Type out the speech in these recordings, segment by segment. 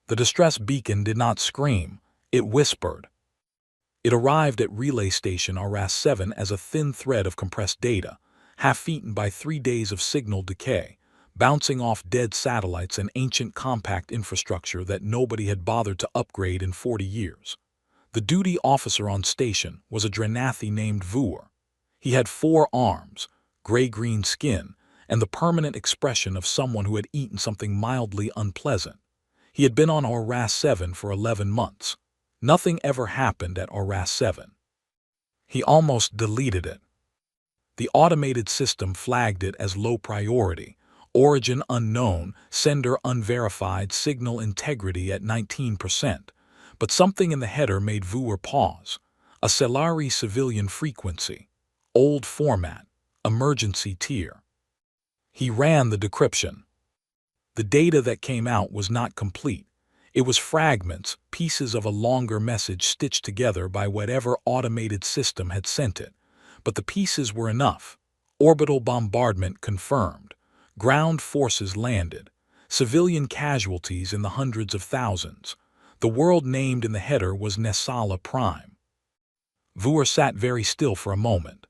The distress beacon did not scream, it whispered. It arrived at relay station RAS-7 as a thin thread of compressed data, half-eaten by 3 days of signal decay, bouncing off dead satellites and ancient compact infrastructure that nobody had bothered to upgrade in 40 years. The duty officer on station was a Drenathi named Vuor. He had 4 arms, gray-green skin, and the permanent expression of someone who had eaten something mildly unpleasant. He had been on RAS-7 for 11 months. Nothing ever happened at RAS-7. He almost deleted it. The automated system flagged it as low priority, origin unknown, sender unverified, signal integrity at 19%. But something in the header made Vuor pause. A Celari civilian frequency, old format, emergency tier. He ran the decryption. The data that came out was not complete. It was fragments, pieces of a longer message stitched together by whatever automated system had sent it. But the pieces were enough. Orbital bombardment confirmed. Ground forces landed. Civilian casualties in the hundreds of thousands. The world named in the header was Nessala Prime. Vuor sat very still for a moment.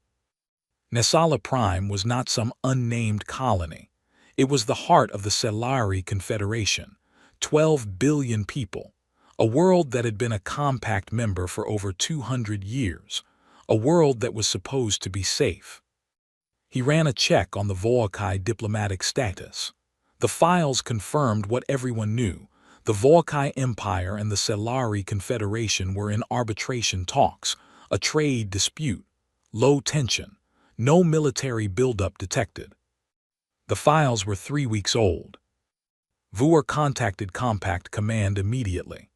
Nessala Prime was not some unnamed colony. It was the heart of the Celari Confederation. 12 billion people, a world that had been a compact member for over 200 years, a world that was supposed to be safe. He ran a check on the Volkai diplomatic status. The files confirmed what everyone knew. The Volkai Empire and the Celari Confederation were in arbitration talks, a trade dispute, low tension, no military buildup detected. The files were 3 weeks old. Vuor contacted Compact Command immediately.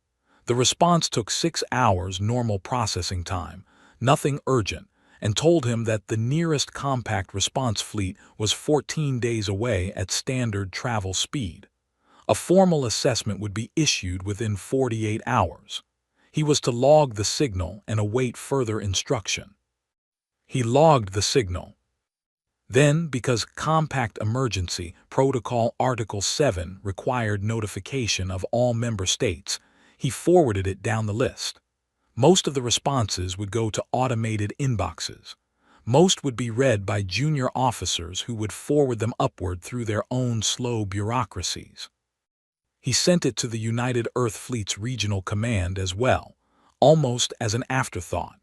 The response took 6 hours normal processing time, nothing urgent, and told him that the nearest Compact response fleet was 14 days away at standard travel speed. A formal assessment would be issued within 48 hours. He was to log the signal and await further instruction. He logged the signal. Then, because Compact Emergency Protocol Article 7 required notification of all member states, he forwarded it down the list. Most of the responses would go to automated inboxes. Most would be read by junior officers who would forward them upward through their own slow bureaucracies. He sent it to the United Earth Fleet's regional command as well, almost as an afterthought.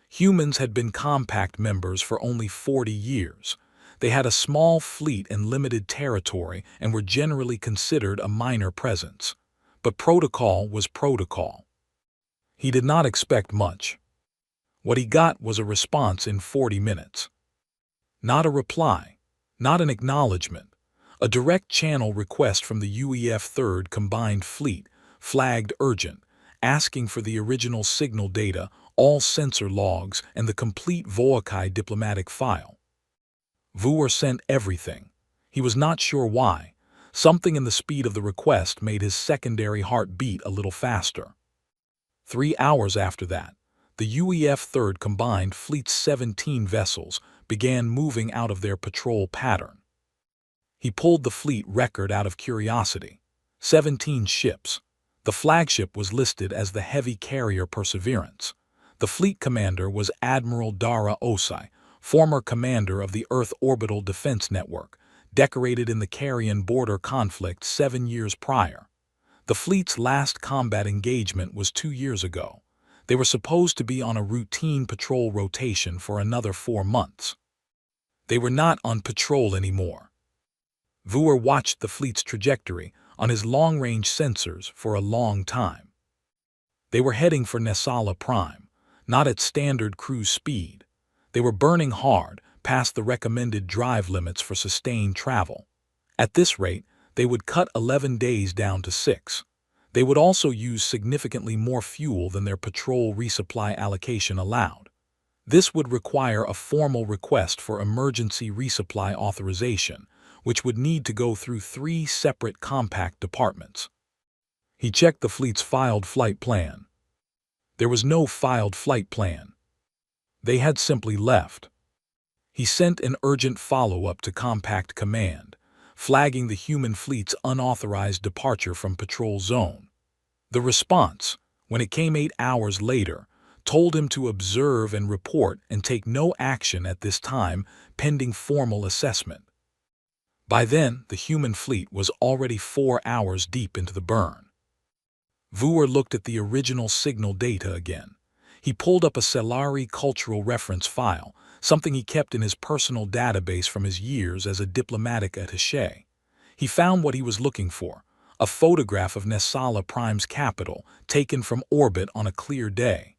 Humans had been Compact members for only 40 years. They had a small fleet and limited territory and were generally considered a minor presence. But protocol was protocol. He did not expect much. What he got was a response in 40 minutes. Not a reply, not an acknowledgement. A direct channel request from the UEF 3rd Combined Fleet, flagged urgent, asking for the original signal data, all sensor logs, and the complete Volkai diplomatic file. Vuor sent everything. He was not sure why. Something in the speed of the request made his secondary heart beat a little faster. 3 hours after that, the UEF 3rd Combined Fleet's 17 vessels began moving out of their patrol pattern. He pulled the fleet record out of curiosity. 17 ships. The flagship was listed as the heavy carrier Perseverance. The fleet commander was Admiral Dara Osai, former commander of the Earth Orbital Defense Network, decorated in the Carrion border conflict 7 years prior. The fleet's last combat engagement was 2 years ago. They were supposed to be on a routine patrol rotation for another 4 months. They were not on patrol anymore. Vuor watched the fleet's trajectory on his long-range sensors for a long time. They were heading for Nessala Prime, not at standard cruise speed. They were burning hard, past the recommended drive limits for sustained travel. At this rate, they would cut 11 days down to 6. They would also use significantly more fuel than their patrol resupply allocation allowed. This would require a formal request for emergency resupply authorization, which would need to go through 3 separate compact departments. He checked the fleet's filed flight plan. There was no filed flight plan. They had simply left. He sent an urgent follow-up to Compact Command, flagging the human fleet's unauthorized departure from patrol zone. The response, when it came 8 hours later, told him to observe and report and take no action at this time pending formal assessment. By then, the human fleet was already 4 hours deep into the burn. Vuer looked at the original signal data again. He pulled up a Celari cultural reference file, something he kept in his personal database from his years as a diplomatic attaché. He found what he was looking for, a photograph of Nessala Prime's capital taken from orbit on a clear day.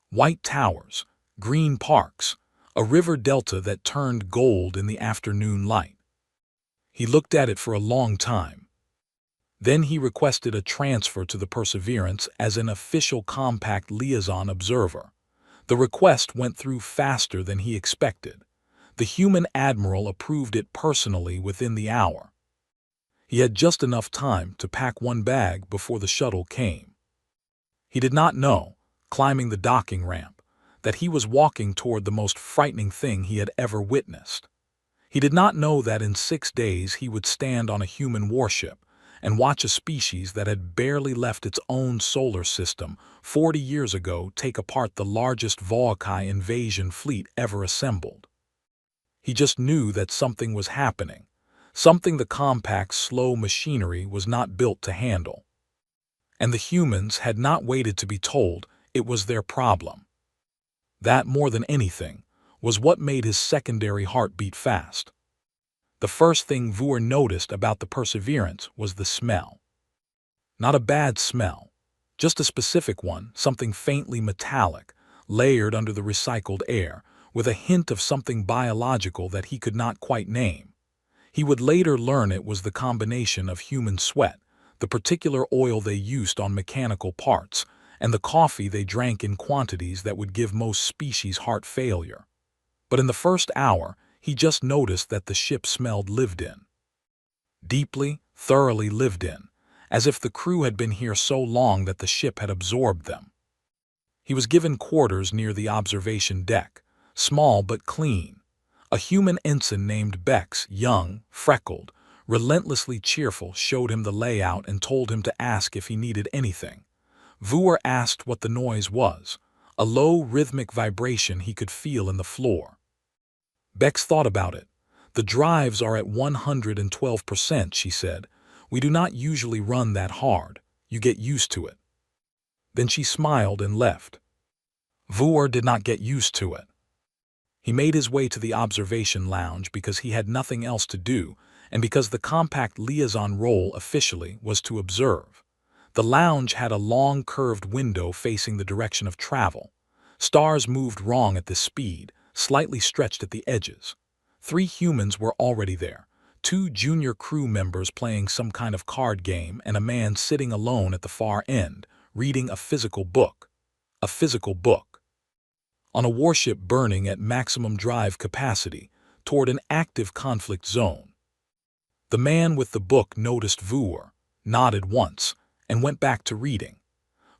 White towers, green parks, a river delta that turned gold in the afternoon light. He looked at it for a long time. Then he requested a transfer to the Perseverance as an official compact liaison observer. The request went through faster than he expected. The human admiral approved it personally within the hour. He had just enough time to pack one bag before the shuttle came. He did not know, climbing the docking ramp, that he was walking toward the most frightening thing he had ever witnessed. He did not know that in 6 days he would stand on a human warship and watch a species that had barely left its own solar system 40 years ago take apart the largest Volkai invasion fleet ever assembled. He just knew that something was happening, something the compact, slow machinery was not built to handle. And the humans had not waited to be told it was their problem. That, more than anything, was what made his secondary heart beat fast. The first thing Vuer noticed about the Perseverance was the smell. Not a bad smell, just a specific one, something faintly metallic, layered under the recycled air, with a hint of something biological that he could not quite name. He would later learn it was the combination of human sweat, the particular oil they used on mechanical parts, and the coffee they drank in quantities that would give most species heart failure. But in the first hour, he just noticed that the ship smelled lived in. Deeply, thoroughly lived in, as if the crew had been here so long that the ship had absorbed them. He was given quarters near the observation deck, small but clean. A human ensign named Bex, young, freckled, relentlessly cheerful, showed him the layout and told him to ask if he needed anything. Vuer asked what the noise was, a low rhythmic vibration he could feel in the floor. Bex thought about it. "The drives are at 112%, she said. "We do not usually run that hard. You get used to it." Then she smiled and left. Vuer did not get used to it. He made his way to the observation lounge because he had nothing else to do and because the compact liaison role officially was to observe. The lounge had a long curved window facing the direction of travel. Stars moved wrong at this speed, slightly stretched at the edges. 3 humans were already there, 2 junior crew members playing some kind of card game and a man sitting alone at the far end, reading a physical book. A physical book. On a warship burning at maximum drive capacity toward an active conflict zone. The man with the book noticed Vuer, nodded once, and went back to reading.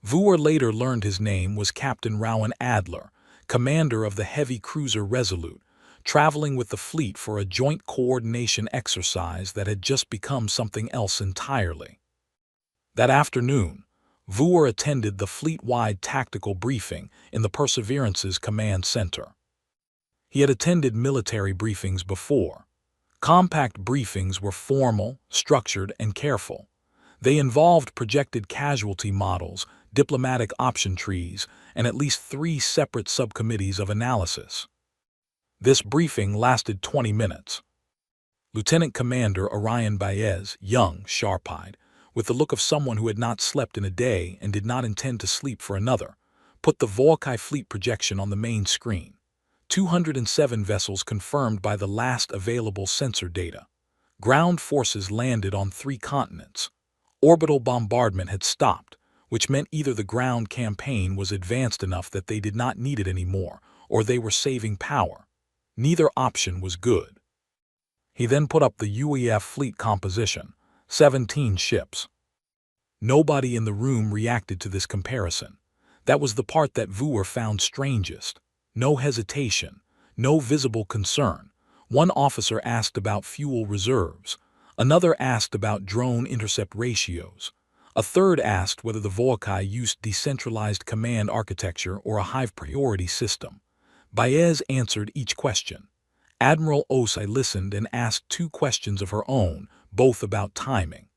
Vuer later learned his name was Captain Rowan Adler, commander of the heavy cruiser Resolute, traveling with the fleet for a joint coordination exercise that had just become something else entirely. That afternoon, Vuer attended the fleet-wide tactical briefing in the Perseverance's command center. He had attended military briefings before. Compact briefings were formal, structured, and careful. They involved projected casualty models, diplomatic option trees, and at least 3 separate subcommittees of analysis. This briefing lasted 20 minutes. Lieutenant Commander Orion Baez, young, sharp-eyed, with the look of someone who had not slept in a day and did not intend to sleep for another, put the Volkai fleet projection on the main screen. 207 vessels confirmed by the last available sensor data. Ground forces landed on 3 continents. Orbital bombardment had stopped, which meant either the ground campaign was advanced enough that they did not need it anymore, or they were saving power. Neither option was good. He then put up the UEF fleet composition, 17 ships. Nobody in the room reacted to this comparison. That was the part that Vuer found strangest. No hesitation, no visible concern. One officer asked about fuel reserves. Another asked about drone intercept ratios. A third asked whether the Volkai used decentralized command architecture or a high-priority system. Baez answered each question. Admiral Osai listened and asked 2 questions of her own, both about timing.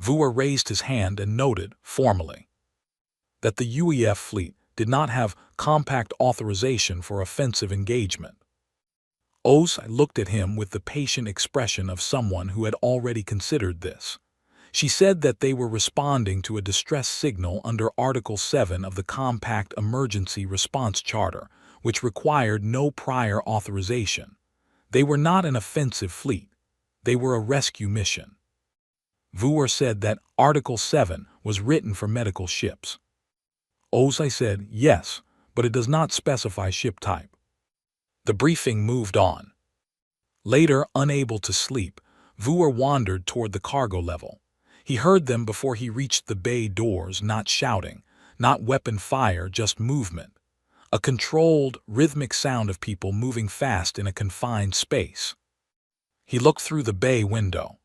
Vuer raised his hand and noted, formally, that the UEF fleet did not have compact authorization for offensive engagement. Osai looked at him with the patient expression of someone who had already considered this. She said that they were responding to a distress signal under Article 7 of the Compact Emergency Response Charter, which required no prior authorization. They were not an offensive fleet. They were a rescue mission. Vuer said that Article 7 was written for medical ships. Osai said, yes, but it does not specify ship type. The briefing moved on. Later, unable to sleep, Vuer wandered toward the cargo level. He heard them before he reached the bay doors, not shouting, not weapon fire, just movement. A controlled, rhythmic sound of people moving fast in a confined space. He looked through the bay window.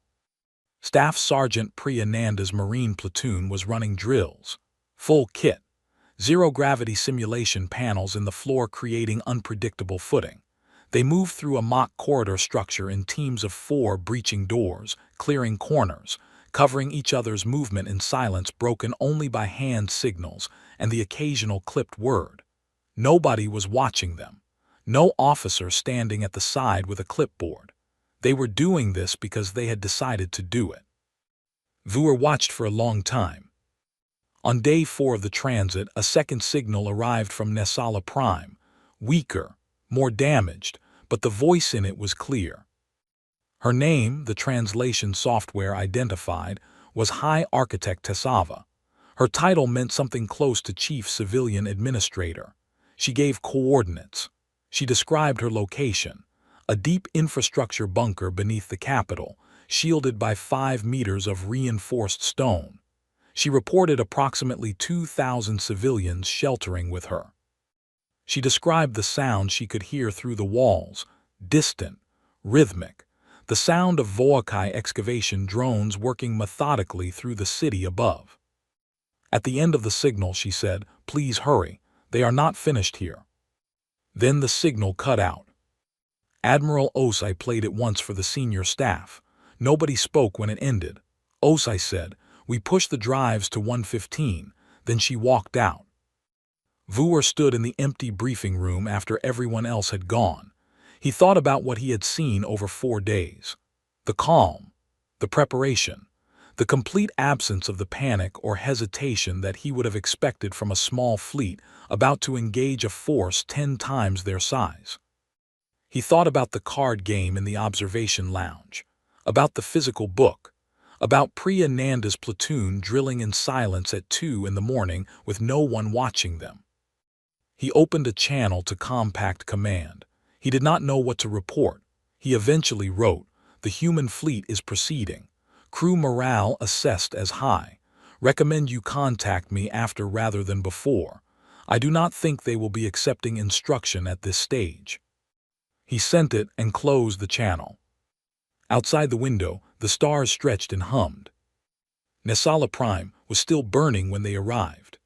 Staff Sergeant Priya Nanda's Marine platoon was running drills. Full kit. Zero-gravity simulation panels in the floor creating unpredictable footing. They moved through a mock corridor structure in teams of 4, breaching doors, clearing corners, covering each other's movement in silence broken only by hand signals and the occasional clipped word. Nobody was watching them. No officer standing at the side with a clipboard. They were doing this because they had decided to do it. Vuer watched for a long time. On day 4 of the transit, a second signal arrived from Nesala Prime, weaker, more damaged, but the voice in it was clear. Her name, the translation software identified, was High Architect Tessava. Her title meant something close to Chief Civilian Administrator. She gave coordinates. She described her location, a deep infrastructure bunker beneath the capital, shielded by 5 meters of reinforced stone. She reported approximately 2,000 civilians sheltering with her. She described the sound she could hear through the walls, distant, rhythmic, the sound of Volkai excavation drones working methodically through the city above. At the end of the signal, she said, "Please hurry, they are not finished here." Then the signal cut out. Admiral Osai played it once for the senior staff. Nobody spoke when it ended. Osai said, "We pushed the drives to 115, then she walked out." Vuer stood in the empty briefing room after everyone else had gone. He thought about what he had seen over 4 days. The calm, the preparation, the complete absence of the panic or hesitation that he would have expected from a small fleet about to engage a force 10 times their size. He thought about the card game in the observation lounge, about the physical book, about Priya Nanda's platoon drilling in silence at 2 in the morning with no one watching them. He opened a channel to Compact Command. He did not know what to report. He eventually wrote, "The human fleet is proceeding. Crew morale assessed as high. Recommend you contact me after rather than before. I do not think they will be accepting instruction at this stage." He sent it and closed the channel. Outside the window, the stars stretched and hummed. Nesala Prime was still burning when they arrived.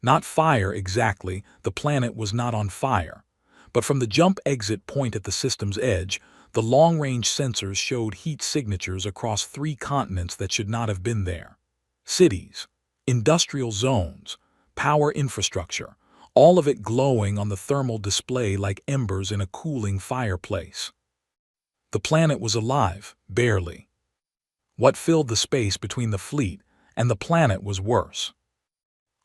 Not fire exactly, the planet was not on fire. But from the jump exit point at the system's edge, the long-range sensors showed heat signatures across 3 continents that should not have been there. Cities, industrial zones, power infrastructure, all of it glowing on the thermal display like embers in a cooling fireplace. The planet was alive, barely. What filled the space between the fleet and the planet was worse.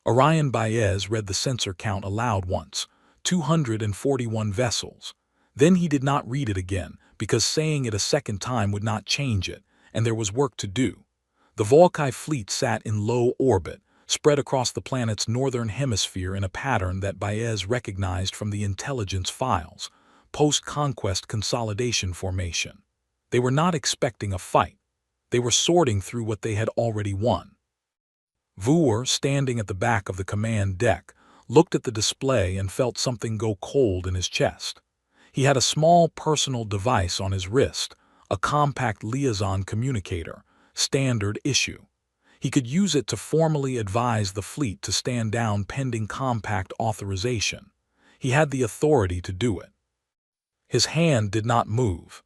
Orion Baez read the sensor count aloud once, 241 vessels. Then he did not read it again, because saying it a second time would not change it, and there was work to do. The Volkai fleet sat in low orbit, spread across the planet's northern hemisphere in a pattern that Baez recognized from the intelligence files, post-conquest consolidation formation. They were not expecting a fight. They were sorting through what they had already won. Vuer, standing at the back of the command deck, looked at the display and felt something go cold in his chest. He had a small personal device on his wrist, a compact liaison communicator, standard issue. He could use it to formally advise the fleet to stand down pending compact authorization. He had the authority to do it. His hand did not move.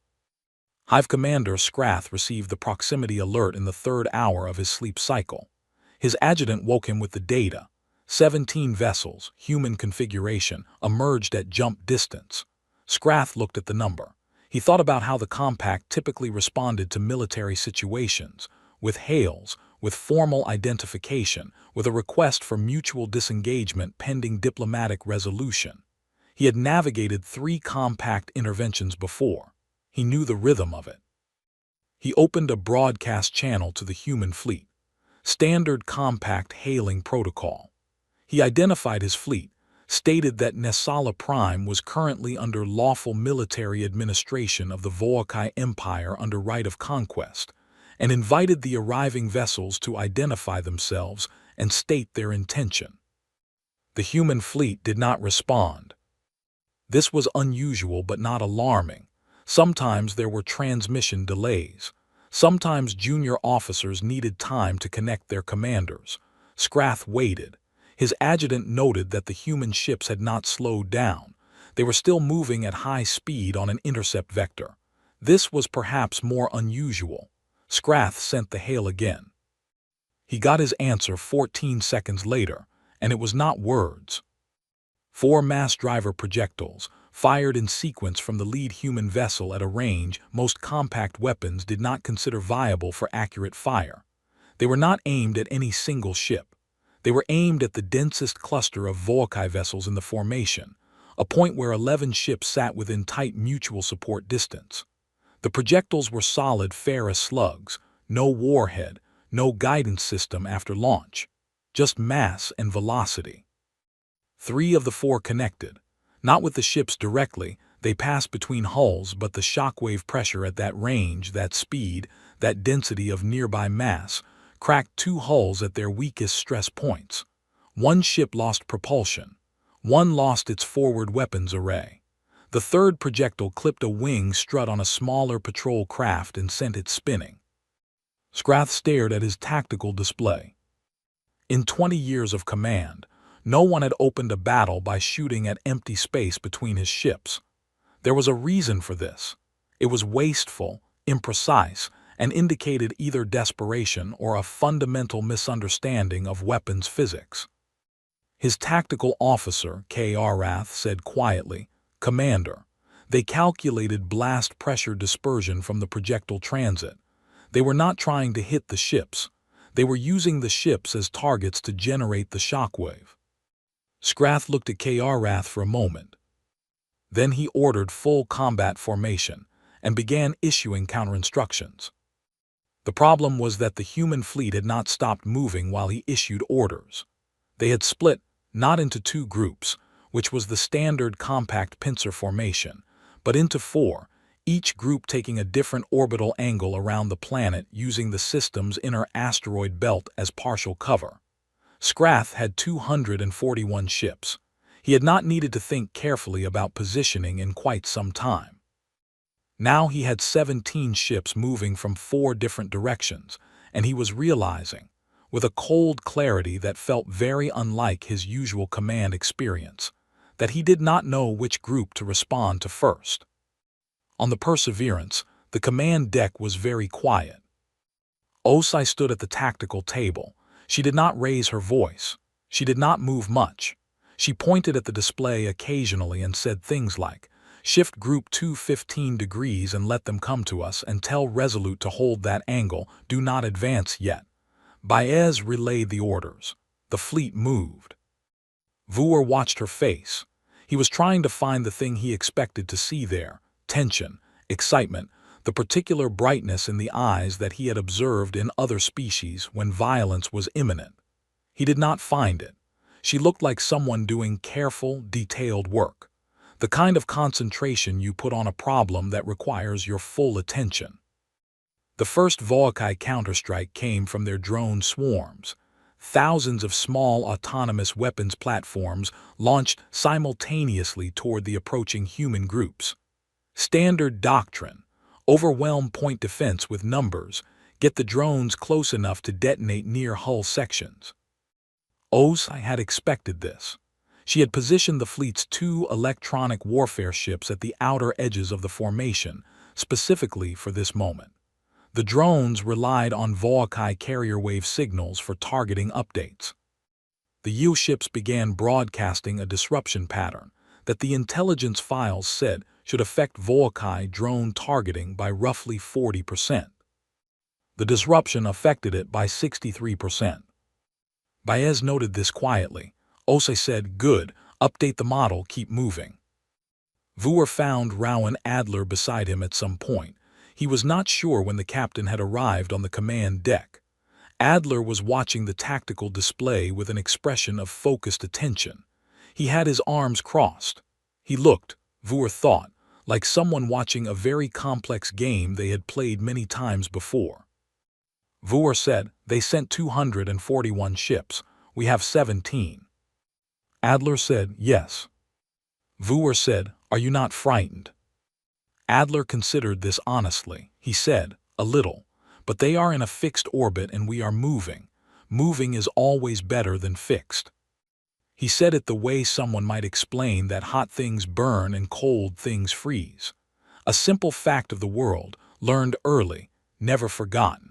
Hive Commander Scrath received the proximity alert in the 3rd hour of his sleep cycle. His adjutant woke him with the data. 17 vessels, human configuration, emerged at jump distance. Scrath looked at the number. He thought about how the compact typically responded to military situations, with hails, with formal identification, with a request for mutual disengagement pending diplomatic resolution. He had navigated 3 compact interventions before. He knew the rhythm of it. He opened a broadcast channel to the human fleet. Standard compact hailing protocol. He identified his fleet, stated that Nessala Prime was currently under lawful military administration of the Volcae Empire under right of conquest, and invited the arriving vessels to identify themselves and state their intention. The human fleet did not respond. This was unusual but not alarming. Sometimes there were transmission delays. Sometimes junior officers needed time to connect their commanders. Scrath waited. His adjutant noted that the human ships had not slowed down. They were still moving at high speed on an intercept vector. This was perhaps more unusual. Scrath sent the hail again. He got his answer 14 seconds later, and it was not words. 4 mass driver projectiles, fired in sequence from the lead human vessel at a range most compact weapons did not consider viable for accurate fire. They were not aimed at any single ship. They were aimed at the densest cluster of Volcae vessels in the formation, a point where 11 ships sat within tight mutual support distance. The projectiles were solid ferrous slugs, no warhead, no guidance system after launch, just mass and velocity. 3 of the 4 connected. Not with the ships directly, they passed between hulls, but the shockwave pressure at that range, that speed, that density of nearby mass, cracked 2 hulls at their weakest stress points. 1 ship lost propulsion. 1 lost its forward weapons array. The 3rd projectile clipped a wing strut on a smaller patrol craft and sent it spinning. Scrath stared at his tactical display. In 20 years of command, no one had opened a battle by shooting at empty space between his ships. There was a reason for this. It was wasteful, imprecise, and indicated either desperation or a fundamental misunderstanding of weapons physics. His tactical officer, K. Arath, said quietly, "Commander, they calculated blast pressure dispersion from the projectile transit. They were not trying to hit the ships. They were using the ships as targets to generate the shockwave." Scrath looked at K. Arath for a moment. Then he ordered full combat formation and began issuing counterinstructions. The problem was that the human fleet had not stopped moving while he issued orders. They had split, not into 2 groups, which was the standard compact pincer formation, but into 4, each group taking a different orbital angle around the planet using the system's inner asteroid belt as partial cover. Scrath had 241 ships. He had not needed to think carefully about positioning in quite some time. Now he had 17 ships moving from 4 different directions, and he was realizing, with a cold clarity that felt very unlike his usual command experience, that he did not know which group to respond to first. On the Perseverance, the command deck was very quiet. Osai stood at the tactical table. She did not raise her voice. She did not move much. She pointed at the display occasionally and said things like, "Shift group 215 degrees and let them come to us, and tell Resolute to hold that angle, do not advance yet." Baez relayed the orders. The fleet moved. Vuer watched her face. He was trying to find the thing he expected to see there: tension, excitement, the particular brightness in the eyes that he had observed in other species when violence was imminent. He did not find it. She looked like someone doing careful, detailed work, the kind of concentration you put on a problem that requires your full attention. The first Volcae counterstrike came from their drone swarms. Thousands of small autonomous weapons platforms launched simultaneously toward the approaching human groups. Standard doctrine: overwhelm point defense with numbers, Get the drones close enough to detonate near hull sections. SOS had expected this. She had positioned the fleet's 2 electronic warfare ships at the outer edges of the formation, specifically for this moment. The drones relied on Volkai carrier wave signals for targeting updates. The U-ships began broadcasting a disruption pattern that the intelligence files said should affect Volkai drone targeting by roughly 40%. The disruption affected it by 63%. Baez noted this quietly. SOS said, "Good, update the model, keep moving." Vuer found Rowan Adler beside him at some point. He was not sure when the captain had arrived on the command deck. Adler was watching the tactical display with an expression of focused attention. He had his arms crossed. He looked, Vuer thought, like someone watching a very complex game they had played many times before. Vuer said, "They sent 241 ships. We have 17. Adler said, "Yes." Vuer said, "Are you not frightened?" Adler considered this honestly. He said, "A little. But they are in a fixed orbit and we are moving. Moving is always better than fixed." He said it the way someone might explain that hot things burn and cold things freeze. A simple fact of the world, learned early, never forgotten.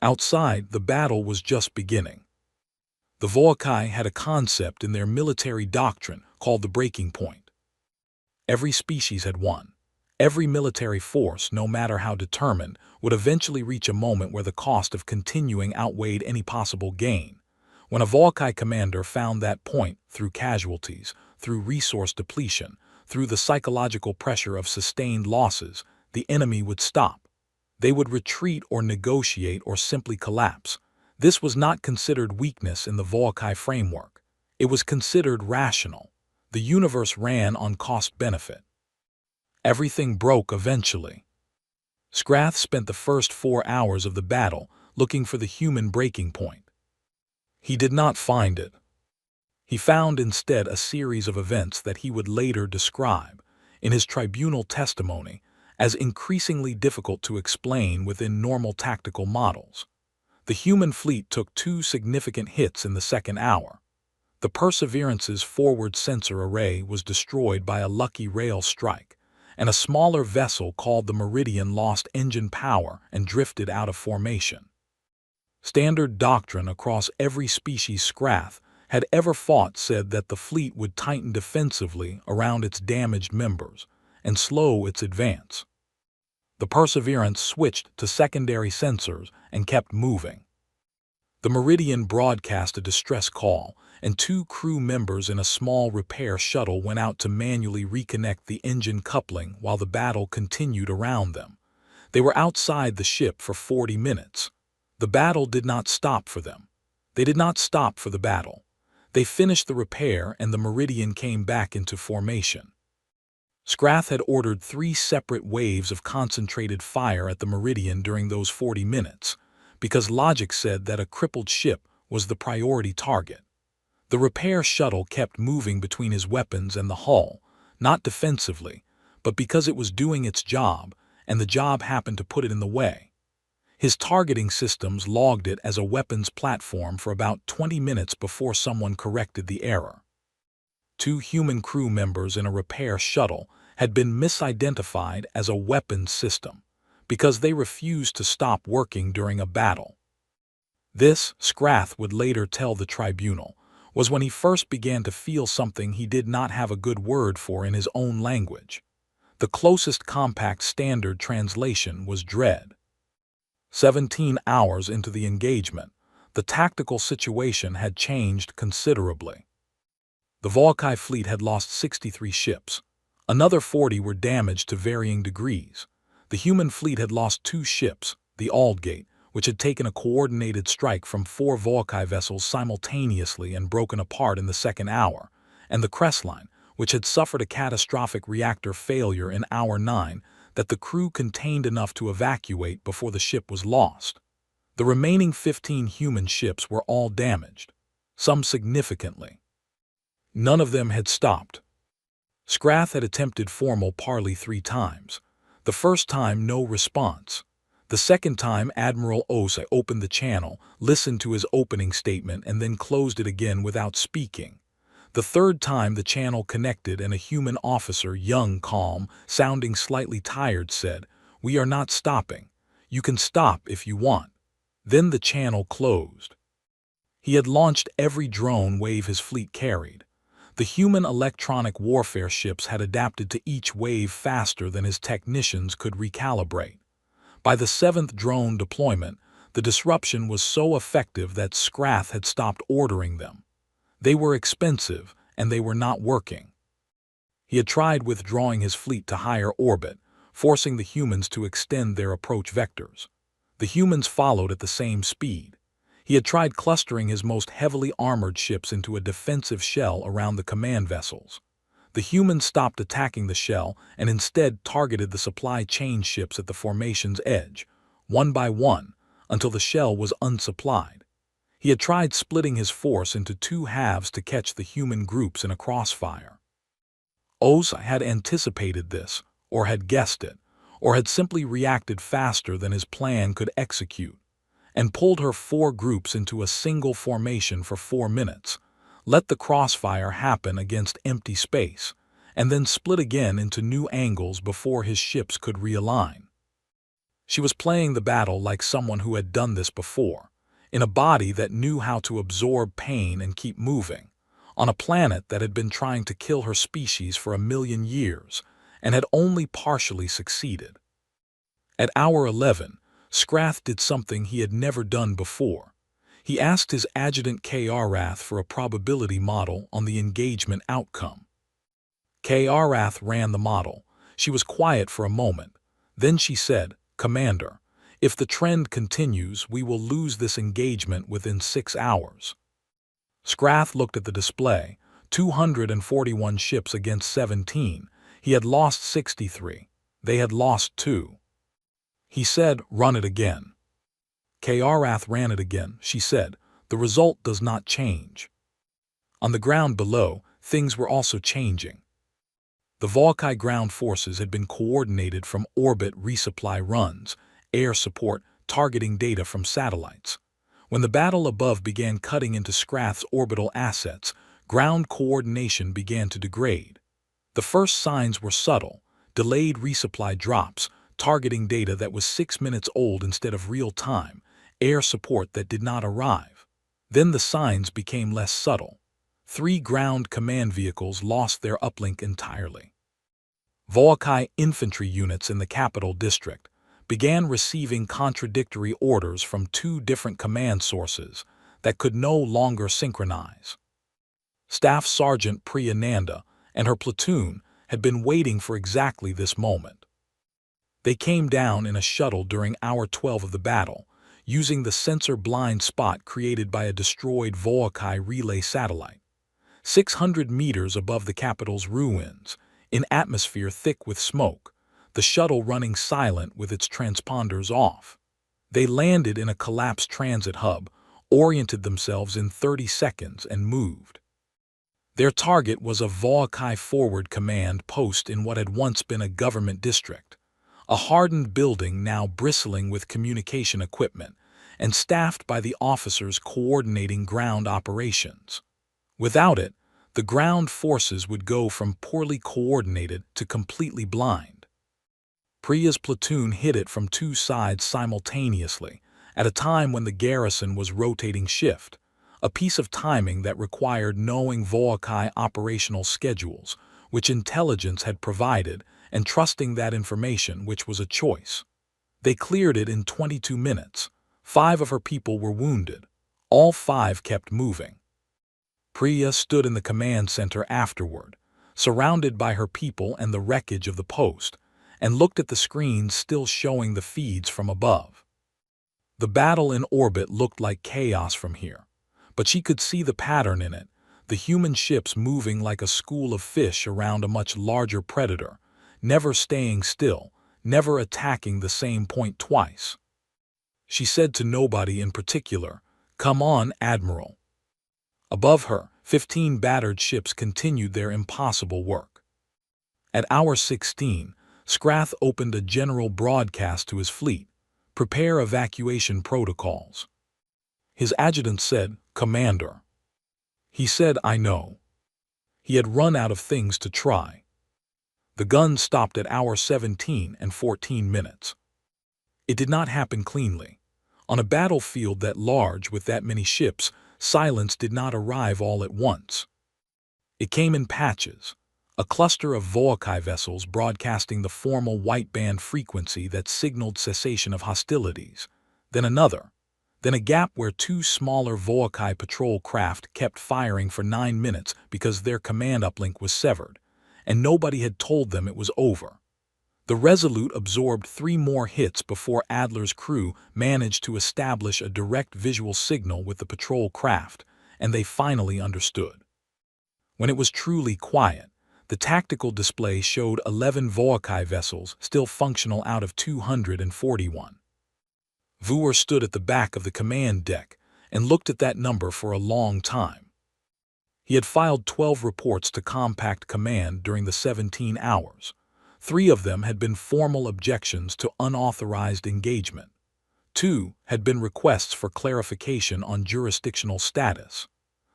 Outside, the battle was just beginning. The Volkai had a concept in their military doctrine called the breaking point. Every species had one. Every military force, no matter how determined, would eventually reach a moment where the cost of continuing outweighed any possible gain. When a Volkai commander found that point through casualties, through resource depletion, through the psychological pressure of sustained losses, the enemy would stop. They would retreat or negotiate or simply collapse. This was not considered weakness in the Volkai framework. It was considered rational. The universe ran on cost-benefit. Everything broke eventually. Scrath spent the first 4 hours of the battle looking for the human breaking point. He did not find it. He found instead a series of events that he would later describe, in his tribunal testimony, as increasingly difficult to explain within normal tactical models. The human fleet took 2 significant hits in the second hour. The Perseverance's forward sensor array was destroyed by a lucky rail strike, and a smaller vessel called the Meridian lost engine power and drifted out of formation. Standard doctrine across every species Scrath had ever fought said that the fleet would tighten defensively around its damaged members and slow its advance. The Perseverance switched to secondary sensors and kept moving. The Meridian broadcast a distress call, and 2 crew members in a small repair shuttle went out to manually reconnect the engine coupling while the battle continued around them. They were outside the ship for 40 minutes. The battle did not stop for them. They did not stop for the battle. They finished the repair and the Meridian came back into formation. Scrath had ordered 3 separate waves of concentrated fire at the Meridian during those 40 minutes, because logic said that a crippled ship was the priority target. The repair shuttle kept moving between his weapons and the hull, not defensively, but because it was doing its job, and the job happened to put it in the way. His targeting systems logged it as a weapons platform for about 20 minutes before someone corrected the error. 2 human crew members in a repair shuttle had been misidentified as a weapons system because they refused to stop working during a battle. This, Scrath would later tell the tribunal, was when he first began to feel something he did not have a good word for in his own language. The closest compact standard translation was dread. 17 hours into the engagement, the tactical situation had changed considerably. The Volkai fleet had lost 63 ships. Another 40 were damaged to varying degrees. The human fleet had lost 2 ships, the Aldgate, which had taken a coordinated strike from 4 Volkai vessels simultaneously and broken apart in the second hour, and the Crestline, which had suffered a catastrophic reactor failure in hour 9 that the crew contained enough to evacuate before the ship was lost. The remaining 15 human ships were all damaged, some significantly. None of them had stopped. Scrath had attempted formal parley 3 times. The first time, no response. The second time, Admiral Osa opened the channel, listened to his opening statement, and then closed it again without speaking. The third time the channel connected and a human officer, young, calm, sounding slightly tired, said, "We are not stopping. You can stop if you want." Then the channel closed. He had launched every drone wave his fleet carried. The human electronic warfare ships had adapted to each wave faster than his technicians could recalibrate. By the seventh drone deployment, the disruption was so effective that Scrath had stopped ordering them. They were expensive, and they were not working. He had tried withdrawing his fleet to higher orbit, forcing the humans to extend their approach vectors. The humans followed at the same speed. He had tried clustering his most heavily armored ships into a defensive shell around the command vessels. The humans stopped attacking the shell and instead targeted the supply chain ships at the formation's edge, one by one, until the shell was unsupplied. He had tried splitting his force into two halves to catch the human groups in a crossfire. Osa had anticipated this, or had guessed it, or had simply reacted faster than his plan could execute, and pulled her 4 groups into a single formation for 4 minutes, let the crossfire happen against empty space, and then split again into new angles before his ships could realign. She was playing the battle like someone who had done this before, in a body that knew how to absorb pain and keep moving, on a planet that had been trying to kill her species for 1,000,000 years and had only partially succeeded. At hour 11, Scrath did something he had never done before. He asked his adjutant K.R. for a probability model on the engagement outcome. K.R. ran the model. She was quiet for a moment. Then she said, "Commander, if the trend continues, we will lose this engagement within 6 hours." Scrath looked at the display. 241 ships against 17. He had lost 63. They had lost 2. He said, "Run it again." K.R. ran it again. She said, "The result does not change." On the ground below, things were also changing. The Volkai ground forces had been coordinated from orbit resupply runs, air support, targeting data from satellites. When the battle above began cutting into Scrath's orbital assets, ground coordination began to degrade. The first signs were subtle, delayed resupply drops, targeting data that was 6 minutes old instead of real time, air support that did not arrive. Then the signs became less subtle. 3 ground command vehicles lost their uplink entirely. Volkai infantry units in the capital district began receiving contradictory orders from 2 different command sources that could no longer synchronize. Staff Sergeant Priya Nanda and her platoon had been waiting for exactly this moment. They came down in a shuttle during hour 12 of the battle, using the sensor blind spot created by a destroyed Volkai relay satellite. 600 meters above the capital's ruins, in atmosphere thick with smoke, the shuttle running silent with its transponders off. They landed in a collapsed transit hub, oriented themselves in 30 seconds, and moved. Their target was a Volkai forward command post in what had once been a government district, a hardened building now bristling with communication equipment and staffed by the officers coordinating ground operations. Without it, the ground forces would go from poorly coordinated to completely blind. Priya's platoon hit it from 2 sides simultaneously, at a time when the garrison was rotating shift, a piece of timing that required knowing Volkai operational schedules, which intelligence had provided, and trusting that information, which was a choice. They cleared it in 22 minutes. 5 of her people were wounded. All 5 kept moving. Priya stood in the command center afterward, surrounded by her people and the wreckage of the post, and looked at the screens still showing the feeds from above. The battle in orbit looked like chaos from here, but she could see the pattern in it, the human ships moving like a school of fish around a much larger predator, never staying still, never attacking the same point twice. She said to nobody in particular, "Come on, Admiral." Above her, 15 battered ships continued their impossible work. At hour 16, Scrath opened a general broadcast to his fleet. Prepare evacuation protocols. His adjutant said, "Commander." He said, "I know." He had run out of things to try. The gun stopped at hour 17 and 14 minutes. It did not happen cleanly. On a battlefield that large with that many ships, silence did not arrive all at once. It came in patches. A cluster of Volkai vessels broadcasting the formal white band frequency that signaled cessation of hostilities. Then another. Then a gap where two smaller Volkai patrol craft kept firing for 9 minutes because their command uplink was severed, and nobody had told them it was over. The Resolute absorbed 3 more hits before Adler's crew managed to establish a direct visual signal with the patrol craft, and they finally understood. When it was truly quiet, the tactical display showed 11 Volkai vessels still functional out of 241. Vuer stood at the back of the command deck and looked at that number for a long time. He had filed 12 reports to Compact Command during the 17 hours. 3 of them had been formal objections to unauthorized engagement. 2 had been requests for clarification on jurisdictional status.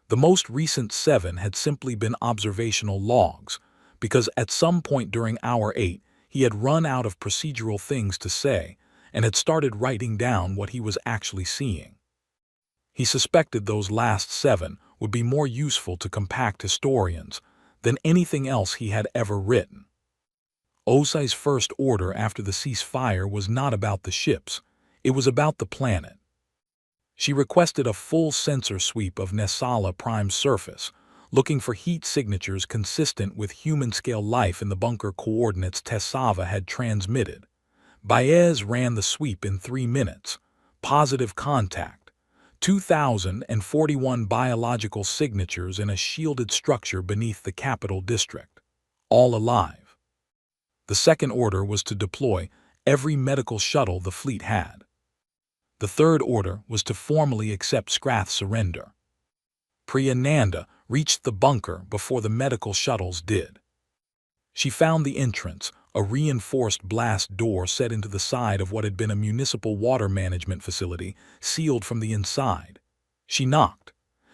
The most recent 7 had simply been observational logs, because at some point during hour 8 he had run out of procedural things to say and had started writing down what he was actually seeing. He suspected those last 7 would be more useful to compact historians than anything else he had ever written. Osai's first order after the ceasefire was not about the ships, it was about the planet. She requested a full sensor sweep of Nessala Prime's surface, looking for heat signatures consistent with human-scale life in the bunker coordinates Tessava had transmitted. Baez ran the sweep in 3 minutes. Positive contact. 2,041 biological signatures in a shielded structure beneath the capital district. All alive. The second order was to deploy every medical shuttle the fleet had. The third order was to formally accept Scrath's surrender. Priya Nanda reached the bunker before the medical shuttles did. She found the entrance, a reinforced blast door set into the side of what had been a municipal water management facility, sealed from the inside. She knocked.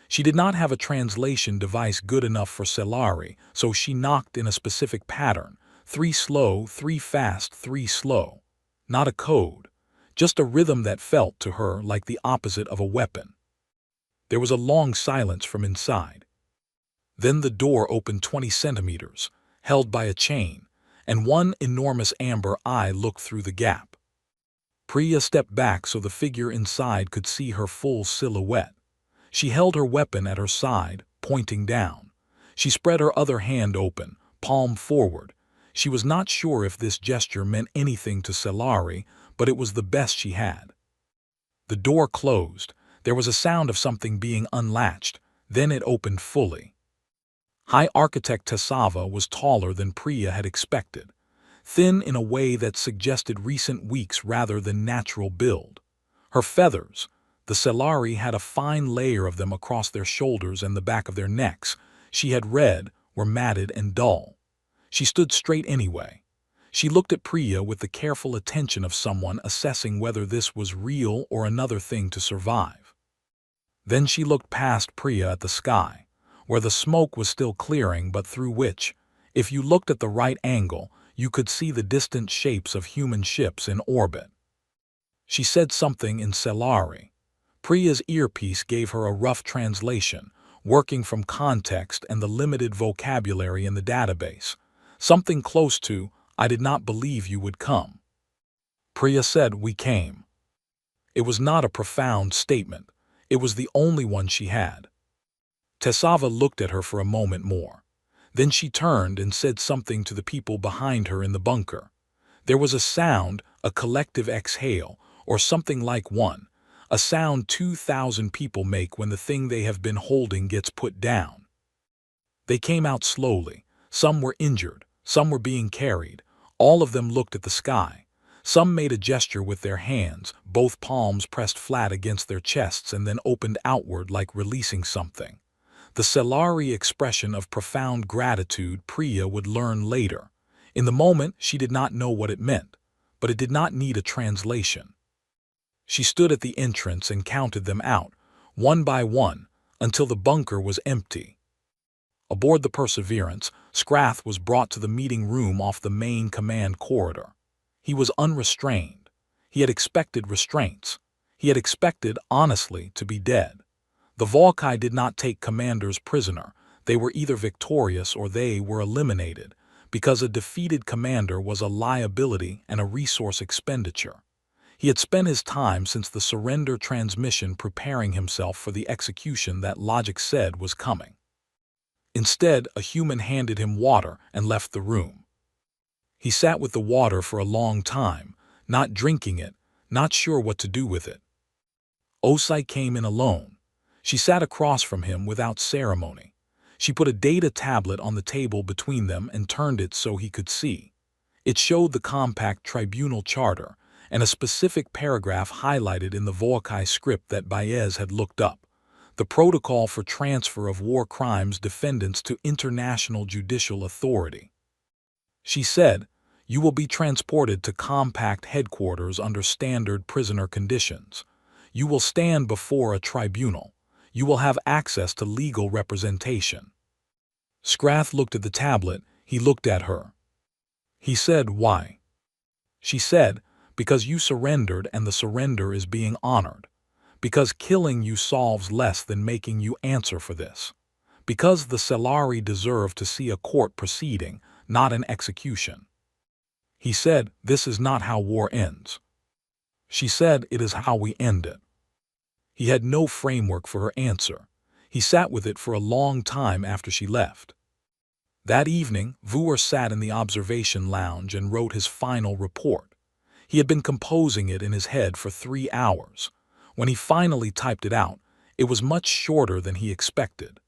She did not have a translation device good enough for Selari, so she knocked in a specific pattern: 3 slow, 3 fast, 3 slow. Not a code, just a rhythm that felt to her like the opposite of a weapon. There was a long silence from inside. Then the door opened 20 centimeters, held by a chain, and one enormous amber eye looked through the gap. Priya stepped back so the figure inside could see her full silhouette. She held her weapon at her side, pointing down. She spread her other hand open, palm forward. She was not sure if this gesture meant anything to Selari, but it was the best she had. The door closed. There was a sound of something being unlatched. Then it opened fully. High Architect Tessava was taller than Priya had expected, thin in a way that suggested recent weeks rather than natural build. Her feathers, the Selari had a fine layer of them across their shoulders and the back of their necks, she had read, were matted and dull. She stood straight anyway. She looked at Priya with the careful attention of someone assessing whether this was real or another thing to survive. Then she looked past Priya at the sky, where the smoke was still clearing but through which, if you looked at the right angle, you could see the distant shapes of human ships in orbit. She said something in Selari. Priya's earpiece gave her a rough translation, working from context and the limited vocabulary in the database. Something close to, "I did not believe you would come." Priya said, "We came." It was not a profound statement. It was the only one she had. Tessava looked at her for a moment more. Then she turned and said something to the people behind her in the bunker. There was a sound, a collective exhale, or something like one, a sound 2,000 people make when the thing they have been holding gets put down. They came out slowly. Some were injured, some were being carried. All of them looked at the sky. Some made a gesture with their hands, both palms pressed flat against their chests and then opened outward like releasing something. The Selari expression of profound gratitude Priya would learn later. In the moment, she did not know what it meant, but it did not need a translation. She stood at the entrance and counted them out, one by one, until the bunker was empty. Aboard the Perseverance, Scrath was brought to the meeting room off the main command corridor. He was unrestrained. He had expected restraints. He had expected, honestly, to be dead. The Volkai did not take commanders prisoner. They were either victorious or they were eliminated, because a defeated commander was a liability and a resource expenditure. He had spent his time since the surrender transmission preparing himself for the execution that logic said was coming. Instead, a human handed him water and left the room. He sat with the water for a long time, not drinking it, not sure what to do with it. Osai came in alone. She sat across from him without ceremony. She put a data tablet on the table between them and turned it so he could see. It showed the compact tribunal charter and a specific paragraph highlighted in the Volkai script that Baez had looked up. The protocol for transfer of war crimes defendants to international judicial authority. She said, "You will be transported to compact headquarters under standard prisoner conditions. You will stand before a tribunal. You will have access to legal representation." Scrath looked at the tablet. He looked at her. He said, "Why?" She said, "Because you surrendered and the surrender is being honored. Because killing you solves less than making you answer for this. Because the Selari deserve to see a court proceeding, not an execution." He said, "This is not how war ends." She said, "It is how we end it." He had no framework for her answer. He sat with it for a long time after she left. That evening, Vuer sat in the observation lounge and wrote his final report. He had been composing it in his head for 3 hours. When he finally typed it out, it was much shorter than he expected.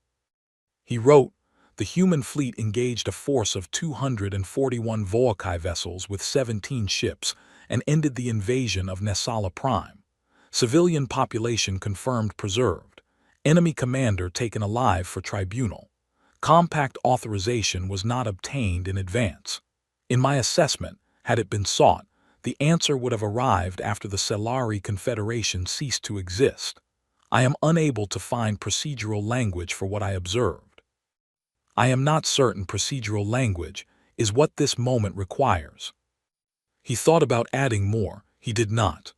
He wrote, "The human fleet engaged a force of 241 Volkai vessels with 17 ships and ended the invasion of Nessala Prime. Civilian population confirmed preserved. Enemy commander taken alive for tribunal. Compact authorization was not obtained in advance. In my assessment, had it been sought, the answer would have arrived after the Selari Confederation ceased to exist. I am unable to find procedural language for what I observed. I am not certain procedural language is what this moment requires." He thought about adding more. He did not.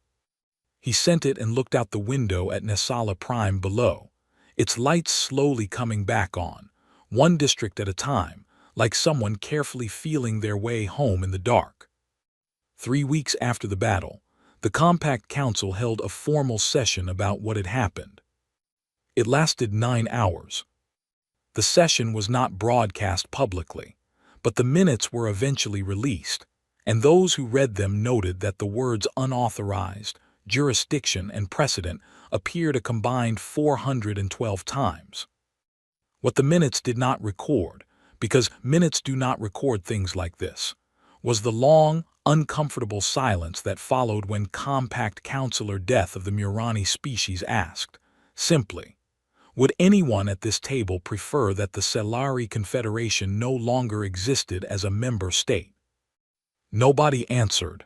He sent it and looked out the window at Nessala Prime below, its lights slowly coming back on, one district at a time, like someone carefully feeling their way home in the dark. 3 weeks after the battle, the Compact Council held a formal session about what had happened. It lasted 9 hours. The session was not broadcast publicly, but the minutes were eventually released, and those who read them noted that the words unauthorized, jurisdiction, and precedent appeared a combined 412 times. What the minutes did not record, because minutes do not record things like this, was the long, uncomfortable silence that followed when Compact Counselor Death of the Murani species asked, simply, "Would anyone at this table prefer that the Selari Confederation no longer existed as a member state?" Nobody answered.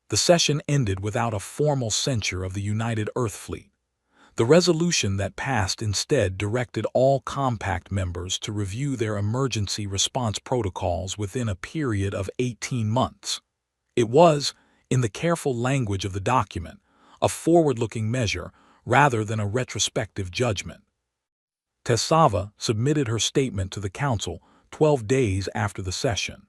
The session ended without a formal censure of the United Earth Fleet. The resolution that passed instead directed all Compact members to review their emergency response protocols within a period of 18 months. It was, in the careful language of the document, a forward-looking measure rather than a retrospective judgment. Tessava submitted her statement to the Council 12 days after the session.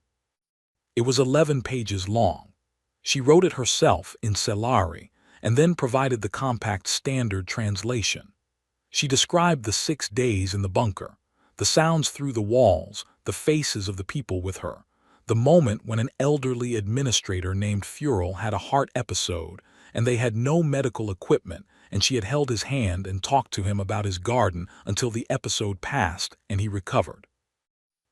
It was 11 pages long. She wrote it herself in Selari, and then provided the Compact standard translation. She described the 6 days in the bunker, the sounds through the walls, the faces of the people with her, the moment when an elderly administrator named Furel had a heart episode and they had no medical equipment, and she had held his hand and talked to him about his garden until the episode passed and he recovered.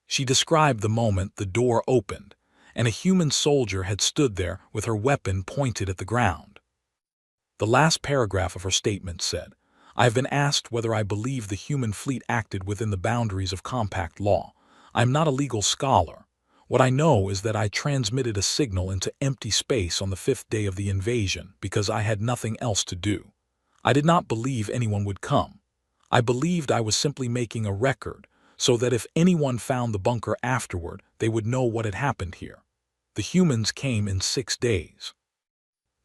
She described the moment the door opened, and a human soldier had stood there with her weapon pointed at the ground. The last paragraph of her statement said, "I have been asked whether I believe the human fleet acted within the boundaries of compact law. I am not a legal scholar. What I know is that I transmitted a signal into empty space on the 5th day of the invasion because I had nothing else to do. I did not believe anyone would come. I believed I was simply making a record so that if anyone found the bunker afterward, they would know what had happened here. The humans came in 6 days.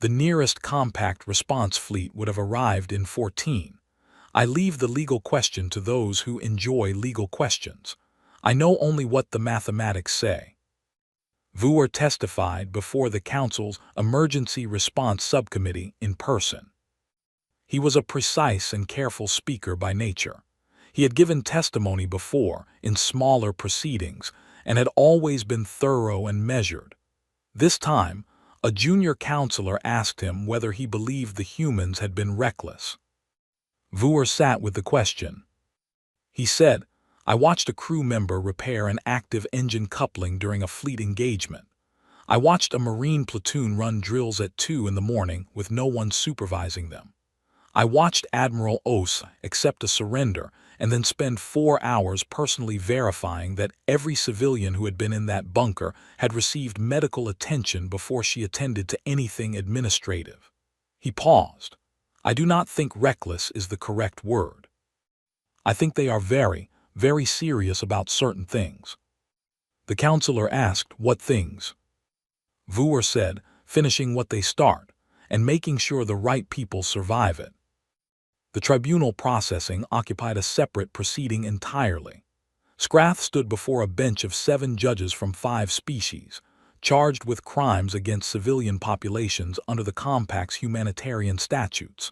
The nearest compact response fleet would have arrived in 14. I leave the legal question to those who enjoy legal questions. I know only what the mathematics say. Vuer testified before the Council's Emergency Response Subcommittee in person. He was a precise and careful speaker by nature. He had given testimony before in smaller proceedings and had always been thorough and measured. This time, a junior counselor asked him whether he believed the humans had been reckless. Vuer sat with the question. He said, "I watched a crew member repair an active engine coupling during a fleet engagement. I watched a Marine platoon run drills at 2 in the morning with no one supervising them. I watched Admiral SOS accept a surrender and then spend 4 hours personally verifying that every civilian who had been in that bunker had received medical attention before she attended to anything administrative." He paused. "I do not think reckless is the correct word. I think they are very, very serious about certain things." The counselor asked, "What things?" Vuer said, "Finishing what they start and making sure the right people survive it." The tribunal processing occupied a separate proceeding entirely. Scrath stood before a bench of 7 judges from 5 species, charged with crimes against civilian populations under the Compact's humanitarian statutes.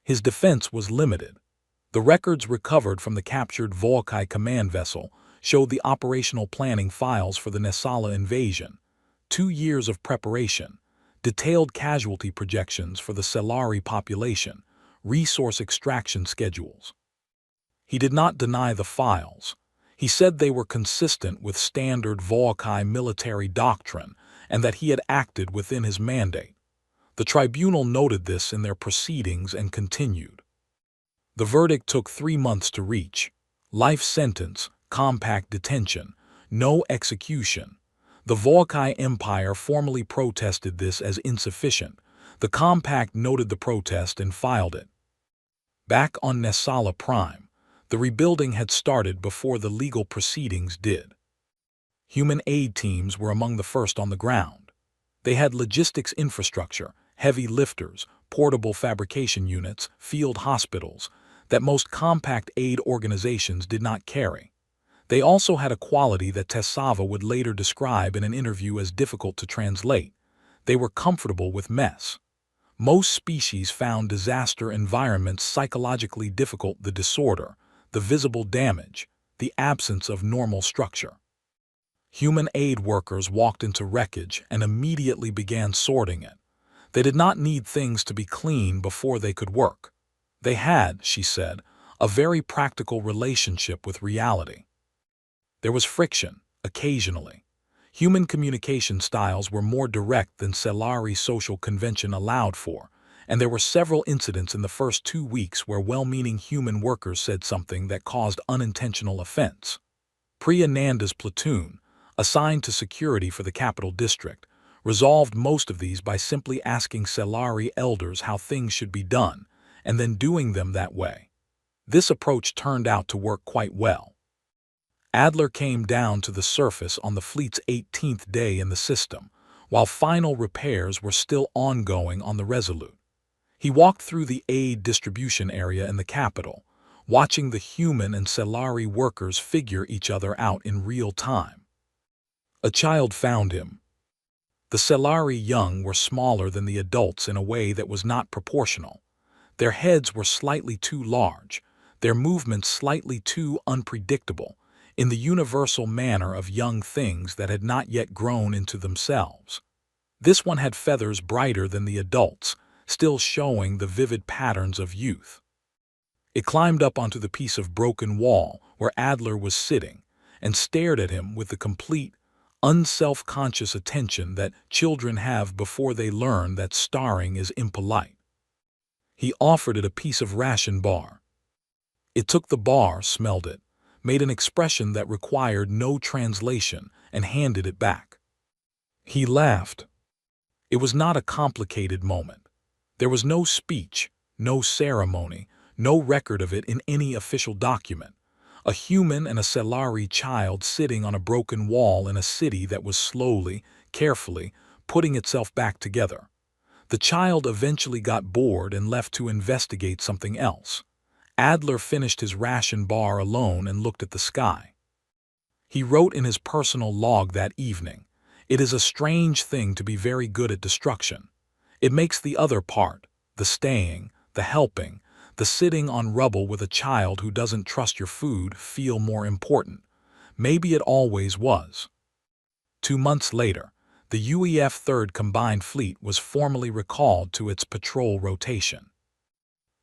His defense was limited. The records recovered from the captured Volkai command vessel showed the operational planning files for the Nesala invasion, 2 years of preparation, detailed casualty projections for the Selari population, resource extraction schedules. He did not deny the files. He said they were consistent with standard Volkai military doctrine and that he had acted within his mandate. The tribunal noted this in their proceedings and continued. The verdict took 3 months to reach. Life sentence, compact detention, no execution. The Volkai Empire formally protested this as insufficient. The Compact noted the protest and filed it. Back on Nesala Prime, the rebuilding had started before the legal proceedings did. Human aid teams were among the first on the ground. They had logistics infrastructure, heavy lifters, portable fabrication units, field hospitals, that most compact aid organizations did not carry. They also had a quality that Tessava would later describe in an interview as difficult to translate. They were comfortable with mess. Most species found disaster environments psychologically difficult: the disorder, the visible damage, the absence of normal structure. Human aid workers walked into wreckage and immediately began sorting it. They did not need things to be clean before they could work. They had, she said, a very practical relationship with reality. There was friction, occasionally. Human communication styles were more direct than Selari social convention allowed for, and there were several incidents in the first 2 weeks where well-meaning human workers said something that caused unintentional offense. Priya Nanda's platoon, assigned to security for the capital district, resolved most of these by simply asking Selari elders how things should be done, and then doing them that way. This approach turned out to work quite well. Adler came down to the surface on the fleet's 18th day in the system, while final repairs were still ongoing on the Resolute. He walked through the aid distribution area in the capital, watching the human and Selari workers figure each other out in real time. A child found him. The Selari young were smaller than the adults in a way that was not proportional. Their heads were slightly too large, their movements slightly too unpredictable, in the universal manner of young things that had not yet grown into themselves. This one had feathers brighter than the adults, still showing the vivid patterns of youth. It climbed up onto the piece of broken wall where Adler was sitting and stared at him with the complete, unself-conscious attention that children have before they learn that starring is impolite. He offered it a piece of ration bar. It took the bar, smelled it, made an expression that required no translation, and handed it back. He laughed. It was not a complicated moment. There was no speech, no ceremony, no record of it in any official document. A human and a Selari child sitting on a broken wall in a city that was slowly, carefully, putting itself back together. The child eventually got bored and left to investigate something else. Adler finished his ration bar alone and looked at the sky. He wrote in his personal log that evening, "It is a strange thing to be very good at destruction. It makes the other part, the staying, the helping, the sitting on rubble with a child who doesn't trust your food, feel more important. Maybe it always was." 2 months later, the UEF 3rd Combined Fleet was formally recalled to its patrol rotation.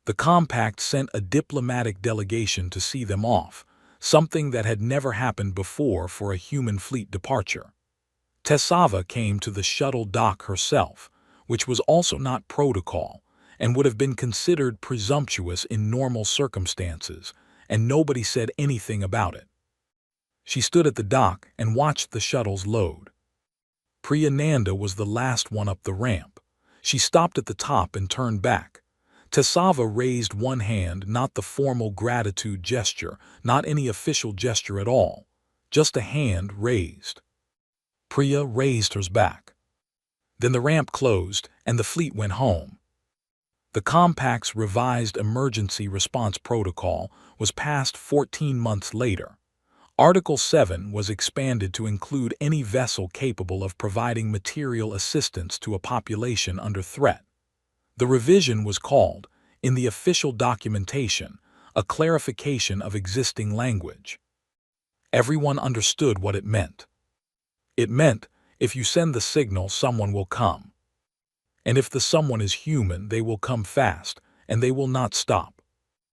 The compact sent a diplomatic delegation to see them off, something that had never happened before for a human fleet departure. Tessava came to the shuttle dock herself, which was also not protocol, and would have been considered presumptuous in normal circumstances, and nobody said anything about it. She stood at the dock and watched the shuttles load. Priya Nanda was the last one up the ramp. She stopped at the top and turned back. Tessava raised one hand, not the formal gratitude gesture, not any official gesture at all, just a hand raised. Priya raised hers back. Then the ramp closed and the fleet went home. The compact's revised emergency response protocol was passed 14 months later. Article 7 was expanded to include any vessel capable of providing material assistance to a population under threat. The revision was called, in the official documentation, a clarification of existing language. Everyone understood what it meant. It meant, if you send the signal, someone will come. And if the someone is human, they will come fast, and they will not stop.